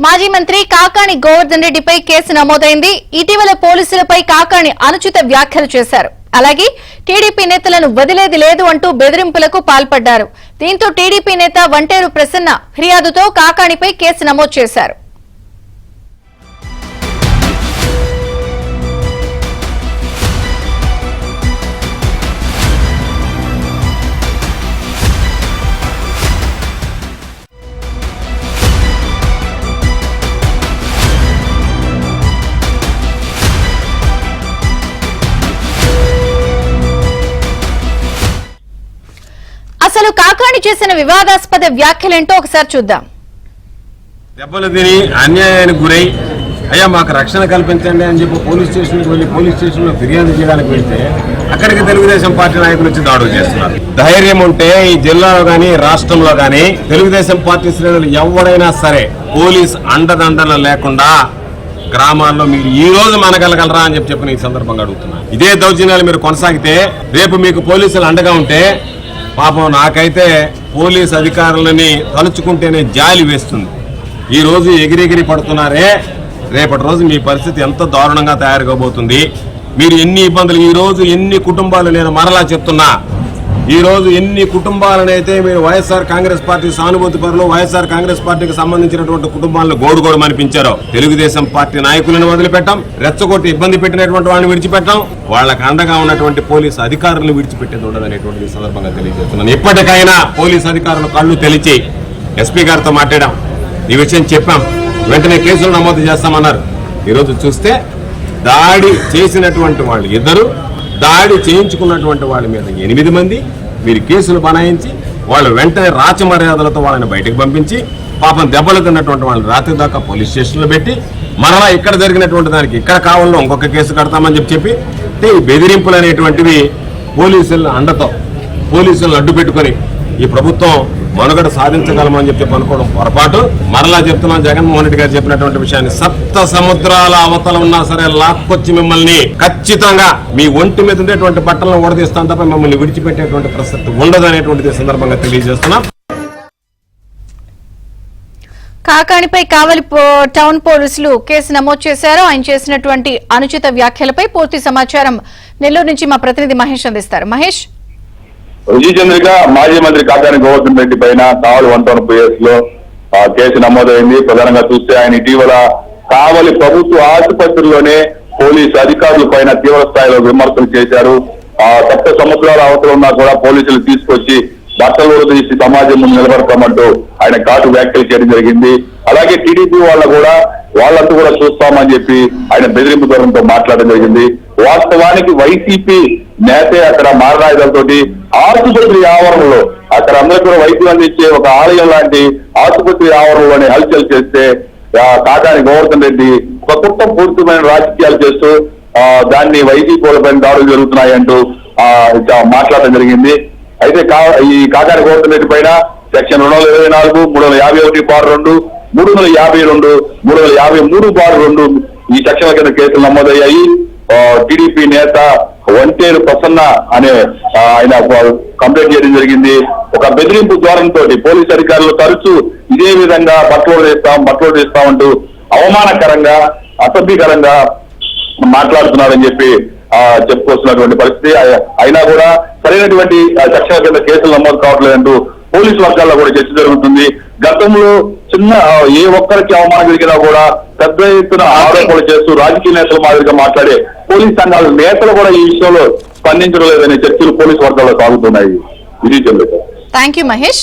మాజీ మంత్రి కాకాణి గోవర్ధన్ రెడ్డిపై కేసు నమోదైంది. ఇటీవల పోలీసులపై కాకాణి అనుచిత వ్యాఖ్యలు చేశారు. అలాగే టీడీపీ నేతలను వదిలేది లేదు అంటూ బెదిరింపులకు పాల్పడ్డారు. దీంతో టీడీపీ నేత వంటేరు ప్రసన్న ఫిర్యాదుతో కాకాణిపై కేసు నమోదు చేశారు. అసలు కాకాణి చేసిన వివాదాస్పద వ్యాఖ్యలేంటో ఒకసారి చూద్దాం. దెబ్బలు తిని అన్యాయానికి గురై అయ్యా మాకు రక్షణ కల్పించండి అని చెప్పి పోలీస్ స్టేషన్కి వెళ్ళి పోలీస్ స్టేషన్లో ఫిర్యాదు చేయడానికి వెళ్తే అక్కడికి తెలుగుదేశం పార్టీ నాయకులు వచ్చి దాడులు చేస్తున్నారు. ధైర్యం ఉంటే ఈ జిల్లాలో కానీ రాష్ట్రంలో కానీ తెలుగుదేశం పార్టీ శ్రేణులు ఎవరైనా సరే పోలీస్ అండదండలు లేకుండా గ్రామాల్లో మీరు ఈ రోజు మనగలగలరా అని చెప్పి ఈ సందర్భంగా అడుగుతున్నారు. ఇదే దౌర్జన్యాలు మీరు కొనసాగితే రేపు మీకు పోలీసులు అండగా ఉంటే పాపం నాకైతే పోలీస్ అధికారులని తలుచుకుంటేనే జాలి వేస్తుంది. ఈ రోజు ఎగిరెగిరి పడుతున్నారే, రేపటి రోజు మీ పరిస్థితి ఎంత దారుణంగా తయారు కాబోతుంది. మీరు ఎన్ని ఇబ్బందులు, ఈ రోజు ఎన్ని కుటుంబాలు, నేను మరలా చెప్తున్నా, ఈ రోజు ఎన్ని కుటుంబాలనైతే మీరు వైఎస్ఆర్ కాంగ్రెస్ పార్టీ సానుభూతి పరులు, వైఎస్ఆర్ కాంగ్రెస్ పార్టీకి సంబంధించినటువంటి కుటుంబాలను గోడు అనిపించారో తెలుగుదేశం పార్టీ నాయకులను వదిలిపెట్టాం, రెచ్చగొట్టి ఇబ్బంది పెట్టినటువంటి వాళ్ళని విడిచిపెట్టాం, వాళ్ళకి అండగా ఉన్నటువంటి పోలీసు అధికారులను విడిచిపెట్టేది ఉండదనేటువంటి సందర్భంగా తెలియజేస్తున్నాను. ఇప్పటికైనా పోలీసు అధికారులు కళ్ళు తెలిచి ఎస్పీ గారితో మాట్లాడాం, ఈ విషయం చెప్పాం, వెంటనే కేసులు నమోదు చేస్తామన్నారు. ఈరోజు చూస్తే దాడి చేసినటువంటి వాళ్ళు ఇద్దరు, దాడి చేయించుకున్నటువంటి వాళ్ళ మీద 8 మంది మీరు కేసులు బనాయించి వాళ్ళు వెంటనే రాచమర్యాదలతో వాళ్ళని బయటకు పంపించి పాపం దెబ్బలు తిన్నటువంటి వాళ్ళని రాత్రి దాకా పోలీస్ స్టేషన్లో పెట్టి మరలా ఇక్కడ జరిగినటువంటి దానికి ఇక్కడ కావాలో ఇంకొక కేసు కడతామని చెప్పి ఈ బెదిరింపులు అనేటువంటివి పోలీసుల అండతో పోలీసులను అడ్డు పెట్టుకొని ఈ ప్రభుత్వం మనుగడ సాధించగలమని చెప్పి అనుకోవడం పొరపాటు. మరలా చెప్తున్నాం, జగన్మోహన్ రెడ్డి గారు చెప్పినటువంటి విషయాన్ని, సప్త సముద్రాల అవతల ఉన్నా సరే లాక్కొచ్చి మిమ్మల్ని ఖచ్చితంగా మీ ఒంటి మీద ఉండేటువంటి బట్టలను ఓడదీస్తాం తప్ప మిమ్మల్ని విడిచిపెట్టేటువంటి ప్రసక్తి ఉండదు అనేటువంటిది సందర్భంగా తెలియజేస్తున్నాం. కాకాణిపై కావలి టౌన్ పోలీసులు కేసు నమోదు చేశారు. ఆయన చేసినటువంటి అనుచిత వ్యాఖ్యలపై పూర్తి సమాచారం నెల్లూరు నుంచి మా ప్రతినిధి మహేష్ అందిస్తారు. మహేష్. విజయచంద్రిక మాజీ మంత్రి కాకాణి గోవర్ధన్ రెడ్డి పైన కావలి 1 లో కేసు నమోదైంది. ప్రధానంగా చూస్తే ఆయన ఇటీవల కావలి ప్రభుత్వ ఆసుపత్రిలోనే పోలీసు అధికారుల పైన తీవ్ర స్థాయిలో విమర్శలు చేశారు. సప్త సముద్రాల అవతల ఉన్నా కూడా పోలీసులు తీసుకొచ్చి బట్టలు తీసి సమాజం ముందు నిలబడతామంటూ ఆయన ఘాటు వ్యాఖ్యలు చేయడం జరిగింది. అలాగే టీడీపీ వాళ్ళంతా కూడా చూస్తామని చెప్పి ఆయన బెదిరింపు ధోరణితో మాట్లాడడం జరిగింది. వాస్తవానికి వైసీపీ నేతే అక్కడ మారణాయుధాలతోటి ఆసుపత్రి ఆవరణలో అక్కడ అందరూ కూడా వైద్యం అందించే ఒక ఆలయం లాంటి ఆసుపత్రి ఆవరణలోనే హల్చల్ చేస్తే కాకాణి గోవర్ధన్ రెడ్డి ఒక కుట్రపూరితమైన రాజకీయాలు చేస్తూ దాన్ని వైసీపీ వాళ్ళపైన దాడులు జరుగుతున్నాయంటూ మాట్లాడడం జరిగింది. అయితే ఈ కాకాణి గోవర్ధన్ రెడ్డి పైన సెక్షన్ 224, 351/2, 352, 353/2 ఈ సెక్షన్ల కింద కేసులు నమోదయ్యాయి. టీడీపీ నేత వంటేరు ప్రసన్న అనే ఆయన కంప్లైంట్ చేయడం జరిగింది. ఒక బెదిరింపు ధోరణితో పోలీసు అధికారులు తరచూ ఇదే విధంగా బట్టలు తీస్తామంటూ అవమానకరంగా అసభ్యకరంగా మాట్లాడుతున్నారని చెప్పి చెప్పుకొస్తున్నటువంటి పరిస్థితి. అయినా కూడా సరైనటువంటి సెక్షన్ల కింద కేసులు నమోదు కావట్లేదంటూ పోలీసు వర్గాల్లో కూడా చర్చ జరుగుతుంది. గతంలో చిన్న ఏ ఒక్కరికి అవమానం జరిగినా కూడా పెద్ద ఎత్తున ఆరోపణలు చేస్తూ రాజకీయ నేతల మాదిరిగా మాట్లాడే పోలీస్ సంఘాల నేతలు కూడా ఈ విషయంలో స్పందించడం లేదనే చర్చలు పోలీసు వర్గాల్లో సాగుతున్నాయి. ఇది థ్యాంక్ యూ మహేష్.